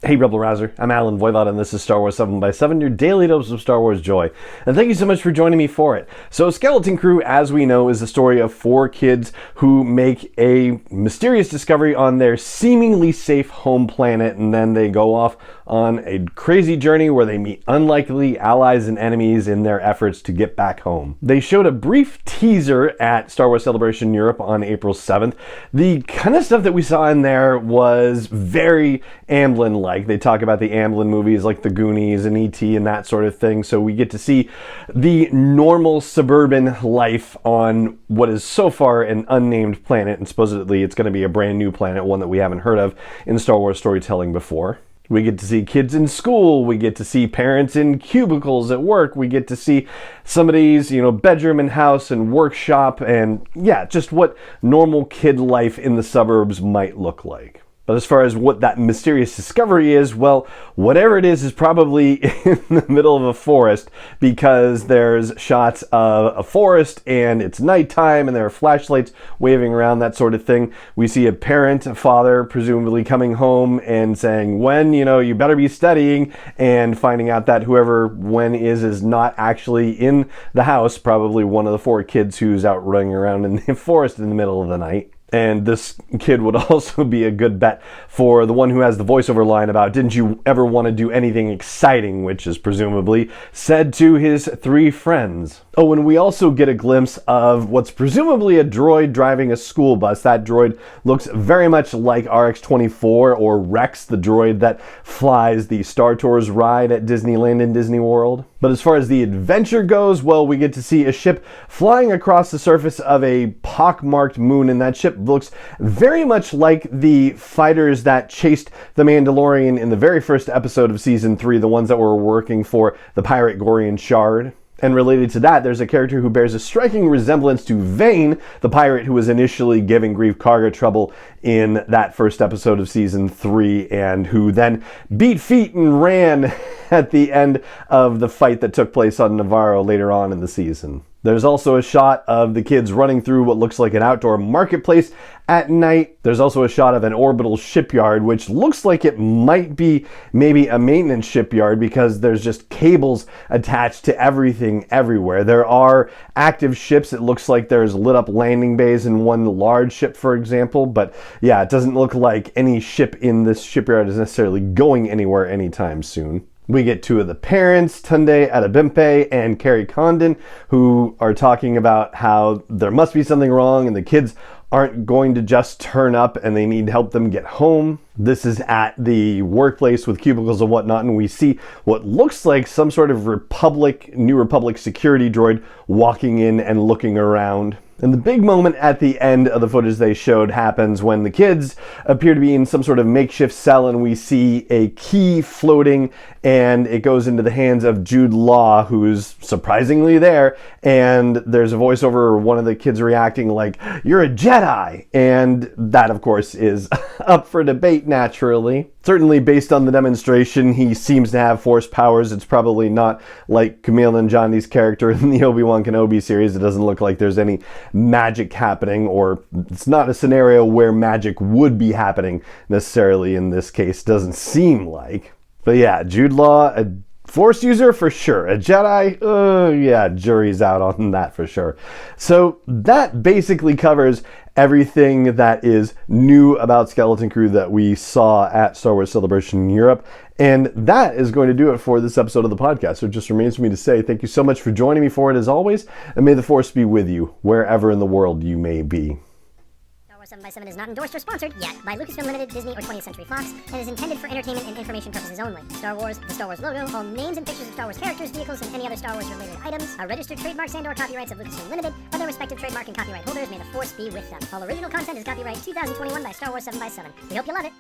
Hey Rebel Rouser, I'm Alan Voivod and this is Star Wars 7 by 7, your daily dose of Star Wars joy. And thank you so much for joining me for it. So Skeleton Crew, as we know, is the story of 4 kids who make a mysterious discovery on their seemingly safe home planet, and then they go off on a crazy journey where they meet unlikely allies and enemies in their efforts to get back home. They showed a brief teaser at Star Wars Celebration Europe on April 7th. The kind of stuff that we saw in there was very Amblin-like. They talk about the Amblin movies like The Goonies and E.T. and that sort of thing, so we get to see the normal suburban life on what is so far an unnamed planet, and supposedly it's going to be a brand new planet, one that we haven't heard of in Star Wars storytelling before. We get to see kids in school, we get to see parents in cubicles at work, we get to see somebody's, bedroom and house and workshop, and yeah, just what normal kid life in the suburbs might look like. But as far as what that mysterious discovery is, well, whatever it is probably in the middle of a forest, because there's shots of a forest and it's nighttime and there are flashlights waving around, that sort of thing. We see a parent, a father, presumably coming home and saying, when, you better be studying, and finding out that whoever when is not actually in the house, probably one of the 4 kids who's out running around in the forest in the middle of the night. And this kid would also be a good bet for the one who has the voiceover line about, didn't you ever want to do anything exciting, which is presumably said to his 3 friends. Oh, and we also get a glimpse of what's presumably a droid driving a school bus. That droid looks very much like RX-24 or Rex, the droid that flies the Star Tours ride at Disneyland and Disney World. But as far as the adventure goes, well, we get to see a ship flying across the surface of a pockmarked moon, and that ship looks very much like the fighters that chased the Mandalorian in the very first episode of Season 3, the ones that were working for the pirate Gorian Shard. And related to that, there's a character who bears a striking resemblance to Vane, the pirate who was initially giving Greef Karga trouble in that first episode of Season 3, and who then beat feet and ran at the end of the fight that took place on Navarro later on in the season. There's also a shot of the kids running through what looks like an outdoor marketplace at night. There's also a shot of an orbital shipyard, which looks like it might be maybe a maintenance shipyard, because there's just cables attached to everything everywhere. There are active ships. It looks like there's lit up landing bays in one large ship, for example. But yeah, it doesn't look like any ship in this shipyard is necessarily going anywhere anytime soon. We get 2 of the parents, Tunde Adebimpe and Carrie Condon, who are talking about how there must be something wrong and the kids aren't going to just turn up and they need to help them get home. This is at the workplace with cubicles and whatnot, and we see what looks like some sort of New Republic security droid walking in and looking around. And the big moment at the end of the footage they showed happens when the kids appear to be in some sort of makeshift cell, and we see a key floating, and it goes into the hands of Jude Law, who's surprisingly there, and there's a voiceover, one of the kids reacting like, "You're a Jedi!" And that, of course, is up for debate, naturally. Certainly, based on the demonstration, he seems to have force powers. It's probably not like Kumail Nanjiani's character in the Obi-Wan Kenobi series. It doesn't look like there's any magic happening, or it's not a scenario where magic would be happening necessarily in this case. Doesn't seem like. But yeah, Jude Law, a Force user for sure. A Jedi, yeah, jury's out on that for sure. So that basically covers everything that is new about Skeleton Crew that we saw at Star Wars Celebration Europe. And that is going to do it for this episode of the podcast. So it just remains for me to say thank you so much for joining me for it as always, and may the Force be with you wherever in the world you may be. 7x7 is not endorsed or sponsored yet by Lucasfilm Limited, Disney, or 20th Century Fox, and is intended for entertainment and information purposes only. Star Wars, the Star Wars logo, all names and pictures of Star Wars characters, vehicles, and any other Star Wars related items are registered trademarks and/or copyrights of Lucasfilm Limited, or their respective trademark and copyright holders. May the Force be with them. All original content is copyright 2021 by Star Wars 7x7. We hope you love it.